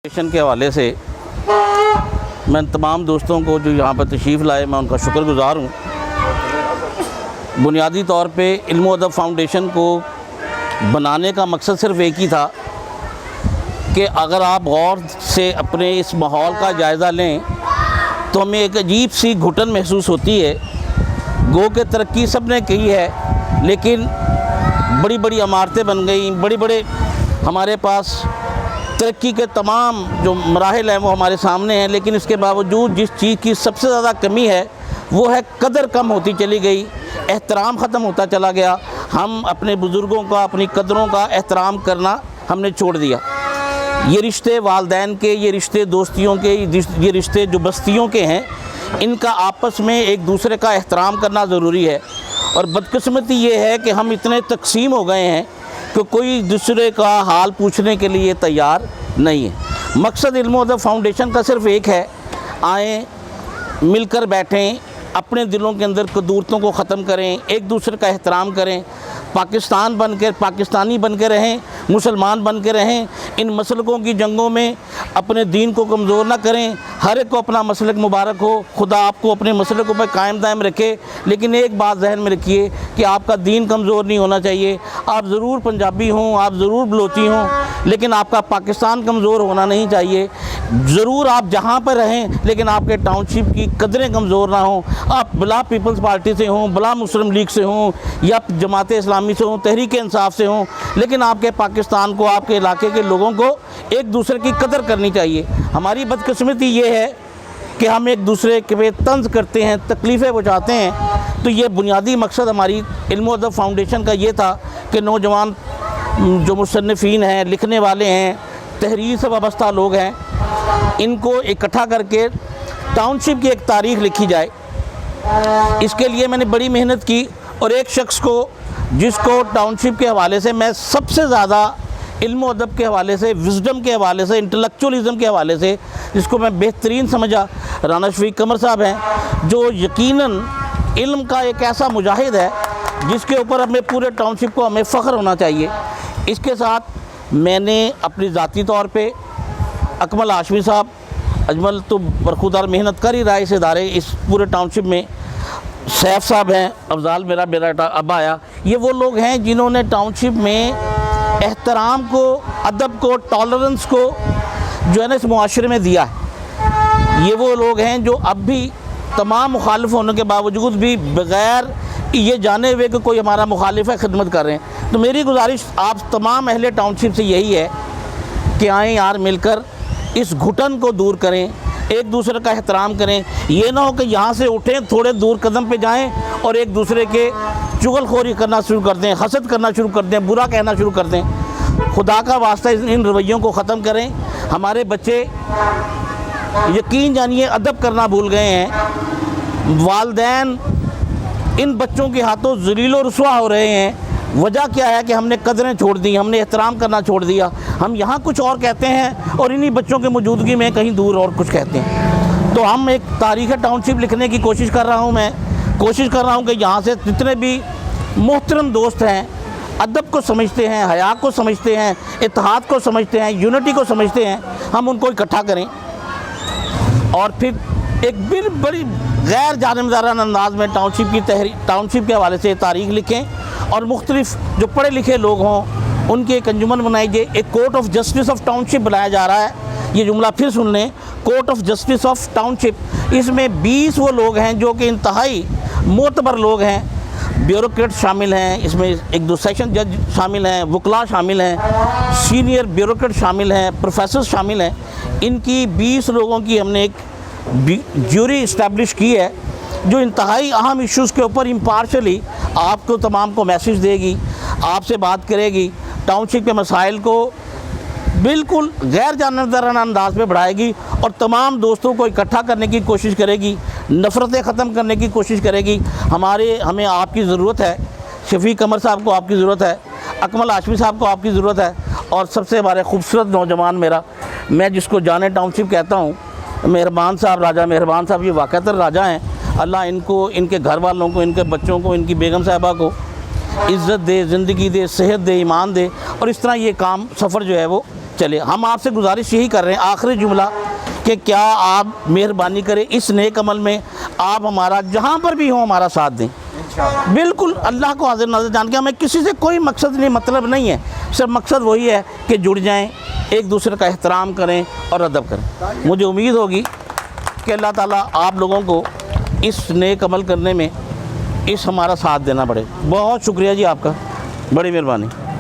کے حوالے سے میں تمام دوستوں کو جو یہاں پر تشریف لائے میں ان کا شکر گزار ہوں۔ بنیادی طور پہ علم و ادب فاؤنڈیشن کو بنانے کا مقصد صرف ایک ہی تھا کہ اگر آپ غور سے اپنے اس ماحول کا جائزہ لیں تو ہمیں ایک عجیب سی گھٹن محسوس ہوتی ہے۔ گو کہ ترقی سب نے کی ہے، لیکن بڑی بڑی عمارتیں بن گئیں، بڑے ہمارے پاس ترقی کے تمام جو مراحل ہیں وہ ہمارے سامنے ہیں، لیکن اس کے باوجود جس چیز کی سب سے زیادہ کمی ہے وہ ہے قدر کم ہوتی چلی گئی، احترام ختم ہوتا چلا گیا۔ ہم اپنے بزرگوں کا، اپنی قدروں کا احترام کرنا ہم نے چھوڑ دیا۔ یہ رشتے والدین کے، یہ رشتے دوستیوں کے، یہ رشتے جو بستیوں کے ہیں، ان کا آپس میں ایک دوسرے کا احترام کرنا ضروری ہے۔ اور بدقسمتی یہ ہے کہ ہم اتنے تقسیم ہو گئے ہیں کہ کوئی دوسرے کا حال پوچھنے کے لیے تیار نہیں ہے۔ مقصد علم و ادب فاؤنڈیشن کا صرف ایک ہے، آئیں مل کر بیٹھیں، اپنے دلوں کے اندر قدورتوں کو ختم کریں، ایک دوسرے کا احترام کریں، پاکستانی بن کے رہیں، مسلمان بن کے رہیں، ان مسلکوں کی جنگوں میں اپنے دین کو کمزور نہ کریں۔ ہر ایک کو اپنا مسلک مبارک ہو، خدا آپ کو اپنے مسلکوں پہ قائم دائم رکھے، لیکن ایک بات ذہن میں رکھیے کہ آپ کا دین کمزور نہیں ہونا چاہیے۔ آپ ضرور پنجابی ہوں، آپ ضرور بلوچی ہوں، لیکن آپ کا پاکستان کمزور ہونا نہیں چاہیے۔ ضرور آپ جہاں پر رہیں، لیکن آپ کے ٹاؤن شپ کی قدریں کمزور نہ ہوں۔ آپ بلا پیپلز پارٹی سے ہوں، بلا مسلم لیگ سے ہوں، یا جماعت اسلامی سے ہوں، تحریک انصاف سے ہوں، لیکن آپ کے پاکستان کو، آپ کے علاقے کے لوگوں کو ایک دوسرے کی قدر کرنی چاہیے۔ ہماری بدقسمتی یہ ہے کہ ہم ایک دوسرے کے پہ طنز کرتے ہیں، تکلیفیں پہنچاتے ہیں۔ تو یہ بنیادی مقصد ہماری علم و ادب فاؤنڈیشن کا یہ تھا کہ نوجوان جو مصنفین ہیں، لکھنے والے ہیں، تحریر سے وابستہ لوگ ہیں، ان کو اکٹھا کر کے ٹاؤن شپ کی ایک تاریخ لکھی جائے۔ اس کے لیے میں نے بڑی محنت کی، اور ایک شخص کو جس کو ٹاؤن شپ کے حوالے سے میں سب سے زیادہ علم و ادب کے حوالے سے، وزڈم کے حوالے سے، انٹلیکچولیزم کے حوالے سے جس کو میں بہترین سمجھا، رانا شفیق قمر صاحب ہیں، جو یقیناً علم کا ایک ایسا مجاہد ہے جس کے اوپر ہمیں پورے ٹاؤن شپ کو ہمیں فخر ہونا چاہیے۔ اس کے ساتھ میں نے اپنی ذاتی طور پہ اکمل ہاشمی صاحب، اجمل تو برخودار محنت کر ہی رہا ہے اس ادارے، اس پورے ٹاؤن شپ میں، سیف صاحب ہیں، افضال میرا ابا آیا، یہ وہ لوگ ہیں جنہوں نے ٹاؤن شپ میں احترام کو، ادب کو، ٹالرنس کو جو ہے نا اس معاشرے میں دیا ہے۔ یہ وہ لوگ ہیں جو اب بھی تمام مخالف ہونے کے باوجود بھی بغیر یہ جانے ہوئے کہ کوئی ہمارا مخالف ہے خدمت کر رہے ہیں۔ تو میری گزارش آپ تمام اہل ٹاؤن شپ سے یہی ہے کہ آئیں یار مل کر اس گھٹن کو دور کریں، ایک دوسرے کا احترام کریں۔ یہ نہ ہو کہ یہاں سے اٹھیں، تھوڑے دور قدم پہ جائیں اور ایک دوسرے کے چغل خوری کرنا شروع کر دیں، حسد کرنا شروع کر دیں، برا کہنا شروع کر دیں۔ خدا کا واسطہ ان رویوں کو ختم کریں۔ ہمارے بچے یقین جانیے ادب کرنا بھول گئے ہیں۔ والدین ان بچوں کے ہاتھوں ذلیل و رسوا ہو رہے ہیں۔ وجہ کیا ہے کہ ہم نے قدریں چھوڑ دی، ہم نے احترام کرنا چھوڑ دیا۔ ہم یہاں کچھ اور کہتے ہیں اور انہی بچوں کے موجودگی میں کہیں دور اور کچھ کہتے ہیں۔ تو ہم ایک تاریخ ٹاؤن شپ لکھنے کی کوشش کر رہا ہوں، میں کوشش کر رہا ہوں کہ یہاں سے جتنے بھی محترم دوست ہیں، ادب کو سمجھتے ہیں، حیا کو سمجھتے ہیں، اتحاد کو سمجھتے ہیں، یونٹی کو سمجھتے ہیں، ہم ان کو اکٹھا کریں اور پھر ایک بڑی غیر جانبدارانہ انداز میں ٹاؤن شپ کے حوالے سے تاریخ لکھیں، اور مختلف جو پڑھے لکھے لوگ ہوں ان کی ایک انجمن بنائی جائے۔ ایک court of justice of township بنایا جا رہا ہے، یہ جملہ پھر سن لیں، court of justice of township. اس میں 20 وہ لوگ ہیں جو کہ انتہائی معتبر لوگ ہیں، بیوروکریٹ شامل ہیں، اس میں 1-2 سیشن جج شامل ہیں، وکلاء شامل ہیں، سینئر بیوروکریٹ شامل ہیں، پروفیسرز شامل ہیں۔ ان کی 20 لوگوں کی ہم نے ایک جیوری اسٹیبلش کی ہے جو انتہائی اہم ایشوز کے اوپر امپارشلی آپ کو تمام کو میسیج دے گی، آپ سے بات کرے گی، ٹاؤن شپ کے مسائل کو بالکل غیر جانبدارانہ انداز میں بڑھائے گی اور تمام دوستوں کو اکٹھا کرنے کی کوشش کرے گی، نفرتیں ختم کرنے کی کوشش کرے گی۔ ہمیں آپ کی ضرورت ہے، شفیق قمر صاحب کو آپ کی ضرورت ہے، اکمل ہاشمی صاحب کو آپ کی ضرورت ہے، اور سب سے ہمارے خوبصورت نوجوان میں جس کو جانے ٹاؤن شپ کہتا ہوں، مہربان صاحب، راجہ مہربان صاحب، یہ واقعتاً راجہ ہیں۔ اللہ ان کو، ان کے گھر والوں کو، ان کے بچوں کو، ان کی بیگم صاحبہ کو عزت دے، زندگی دے، صحت دے، ایمان دے، اور اس طرح یہ کام سفر جو ہے وہ چلے ہم آپ سے گزارش یہی کر رہے ہیں آخری جملہ کہ کیا آپ مہربانی کریں اس نیک عمل میں آپ ہمارا جہاں پر بھی ہوں ہمارا ساتھ دیں بالکل اللہ کو حاضر ناظر جان کے. ہمیں کسی سے کوئی مقصد نہیں مطلب نہیں ہے, صرف مقصد وہی ہے کہ جڑ جائیں, ایک دوسرے کا احترام کریں اور ادب کریں. مجھے امید ہوگی کہ اللہ تعالیٰ آپ لوگوں کو اس نیک عمل کرنے میں اس ہمارا ساتھ دینا پڑے. بہت شکریہ جی آپ کا, بڑی مہربانی.